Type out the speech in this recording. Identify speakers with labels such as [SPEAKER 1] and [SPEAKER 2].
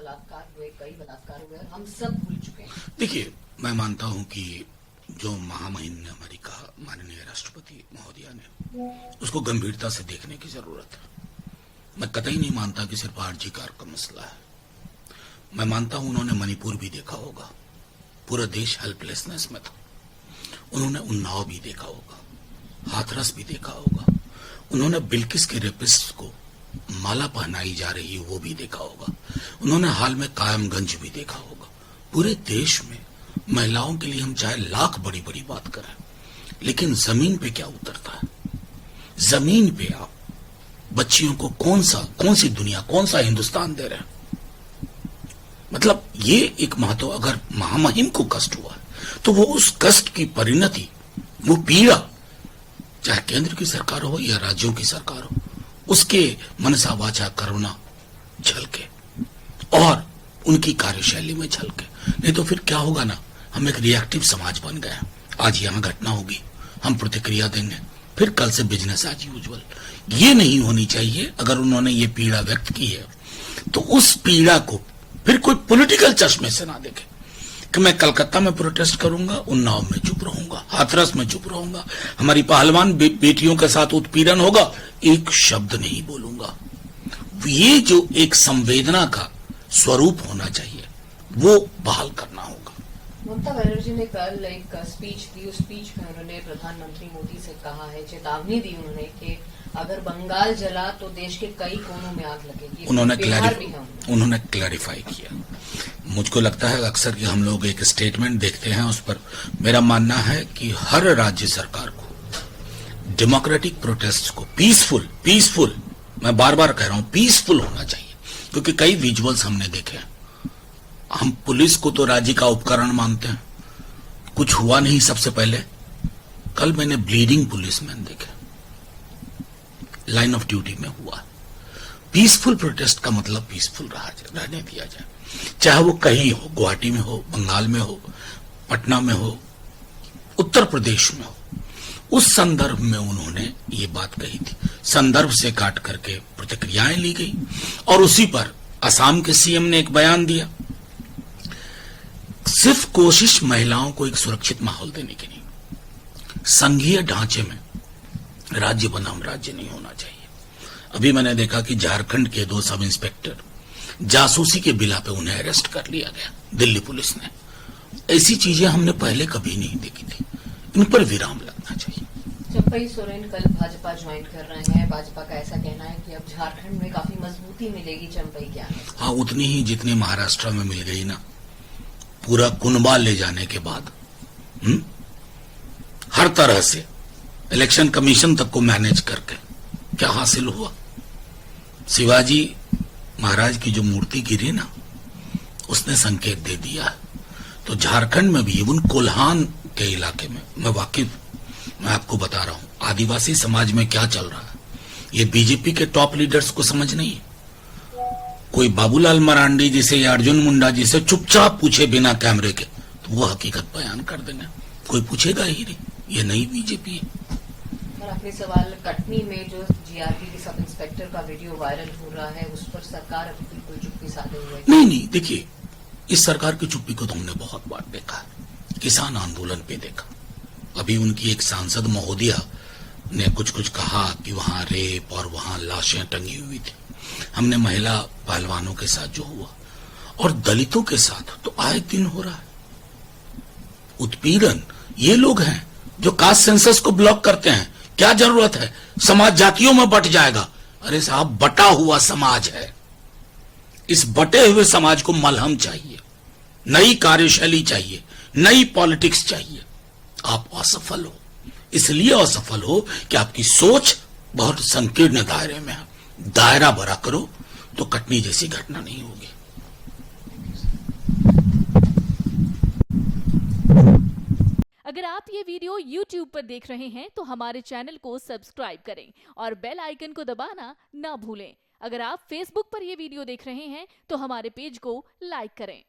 [SPEAKER 1] बलात्कार हुए, कई बलात्कार हुए और हम सब भूल चुके हैं।
[SPEAKER 2] देखिए, मैं मानता हूं कि जो महामहिम ने हमारी कहा, माननीय राष्ट्रपति महोदया ने, उसको गंभीरता से देखने की जरूरत है। मैं कतई नहीं मानता कि सिर्फ आरजी कार का मसला है। मैं मानता हूं उन्होंने मणिपुर भी देखा होगा, पूरा देश हेल्पलेसनेस में था। उन्होंने उन्नाव भी देखा होगा, हाथरस भी देखा होगा। उन्होंने बिल्किस के रेपिस्ट को माला पहनाई जा रही है वो भी देखा होगा। उन्होंने हाल में कायमगंज भी देखा होगा। पूरे देश में महिलाओं के लिए हम चाहे लाख बड़ी बड़ी बात करें, लेकिन जमीन पे क्या उतरता है? जमीन पे आप बच्चियों को कौन सी दुनिया, कौन सा हिंदुस्तान दे रहे हैं? मतलब ये एक महत्व, अगर महामहिम को कष्ट हुआ है तो वो उस कष्ट की परिणति, वो पीड़ा, चाहे केंद्र की सरकार हो या राज्यों की सरकार हो, उसके मनसा वाचा करुणा झलके और उनकी कार्यशैली में झलके। नहीं तो फिर क्या होगा ना, हम एक रिएक्टिव समाज बन गए। आज यहां घटना होगी, हम प्रतिक्रिया देंगे, फिर कल से बिजनेस एज यूजुअल। ये नहीं होनी चाहिए। अगर उन्होंने ये पीड़ा व्यक्त की है तो उस पीड़ा को फिर कोई पॉलिटिकल चश्मे से ना देखे कि मैं कलकत्ता में प्रोटेस्ट करूंगा, उन्नाव में चुप रहूंगा, हाथरस में चुप रहूंगा, हमारी पहलवान बेटियों के साथ उत्पीड़न होगा, एक शब्द नहीं बोलूंगा। ये जो एक संवेदना का स्वरूप होना चाहिए वो बहाल करना होगा।
[SPEAKER 1] ममता बनर्जी ने कल एक स्पीच दी। उस स्पीच में उन्होंने प्रधानमंत्री मोदी से कहा है, चेतावनी दी उन्होंने कि अगर बंगाल जला तो देश के कई कोनों में आग लगेगी।
[SPEAKER 2] उन्होंने क्लैरिफाई किया। मुझको लगता है अक्सर कि हम लोग एक स्टेटमेंट देखते हैं, उस पर मेरा मानना है कि हर राज्य सरकार को डेमोक्रेटिक प्रोटेस्ट को पीसफुल, मैं बार बार कह रहा हूं, पीसफुल होना चाहिए। क्योंकि कई विजुअल्स हमने देखे हैं। हम पुलिस को तो राज्य का उपकरण मानते हैं, कुछ हुआ नहीं। सबसे पहले कल मैंने ब्लीडिंग पुलिसमैन देखे, लाइन ऑफ ड्यूटी में हुआ। पीसफुल प्रोटेस्ट का मतलब पीसफुल रहने दिया जाए, चाहे वो कहीं हो, गुवाहाटी में हो, बंगाल में हो, पटना में हो, उत्तर प्रदेश में हो। उस संदर्भ में उन्होंने ये बात कही थी, संदर्भ से काट करके प्रतिक्रियाएं ली गई और उसी पर असम के सीएम ने एक बयान दिया। सिर्फ कोशिश महिलाओं को एक सुरक्षित माहौल देने की नहीं, संघीय ढांचे में राज्य बनाम राज्य नहीं होना चाहिए। अभी मैंने देखा कि झारखंड के 2 सब इंस्पेक्टर जासूसी के बिला पे उन्हें अरेस्ट कर लिया गया दिल्ली पुलिस ने। ऐसी चीजें हमने पहले कभी नहीं देखी थी। इन पर विराम लगना चाहिए।
[SPEAKER 1] चंपई सोरेन कल भाजपा ज्वाइन कर रहे हैं। भाजपा का ऐसा कहना है कि अब झारखंड में काफी मजबूती मिलेगी चंपई के आने से।
[SPEAKER 2] हाँ, उतनी ही जितनी महाराष्ट्र में मिल गई ना, पूरा कुनबा ले जाने के बाद। हर तरह से इलेक्शन कमीशन तक को मैनेज करके क्या हासिल हुआ? शिवाजी महाराज की जो मूर्ति गिरी ना, उसने संकेत दे दिया है। तो झारखंड में भी, उन कोल्हान के इलाके में मैं वाकिफ, मैं आपको बता रहा हूं आदिवासी समाज में क्या चल रहा है। ये बीजेपी के टॉप लीडर्स को समझ नहीं है। कोई बाबूलाल मरांडी जिसे या अर्जुन मुंडा जिसे चुपचाप पूछे बिना कैमरे के, तो वो हकीकत बयान कर देंगे, कोई पूछेगा ही नहीं। ये नई बीजेपी है।
[SPEAKER 1] और आखिरी सवाल, कटनी में जो जीआरपी के सब इंस्पेक्टर का वीडियो वायरल हो रहा है, उस पर सरकार अभी बिल्कुल चुप्पी साधे हुए है।
[SPEAKER 2] नहीं, देखिए, इस सरकार की चुप्पी को तो हमने बहुत बार देखा है। किसान आंदोलन पे देखा, अभी उनकी एक सांसद महोदया ने कुछ कहा कि वहां रेप और वहां लाशें टंगी हुई थी। हमने महिला पहलवानों के साथ जो हुआ और दलितों के साथ तो आए दिन हो रहा है उत्पीड़न। ये लोग हैं जो कास्ट सेंसस को ब्लॉक करते हैं। क्या जरूरत है? समाज जातियों में बट जाएगा। अरे साहब, बटा हुआ समाज है। इस बटे हुए समाज को मलहम चाहिए, नई कार्यशैली चाहिए, नई पॉलिटिक्स चाहिए। आप असफल हो, इसलिए असफल हो कि आपकी सोच बहुत संकीर्ण दायरे में है। दायरा बड़ा करो तो कटनी जैसी घटना नहीं होगी।
[SPEAKER 3] अगर आप ये वीडियो YouTube पर देख रहे हैं तो हमारे चैनल को सब्सक्राइब करें और बेल आइकन को दबाना ना भूलें। अगर आप Facebook पर ये वीडियो देख रहे हैं तो हमारे पेज को लाइक करें।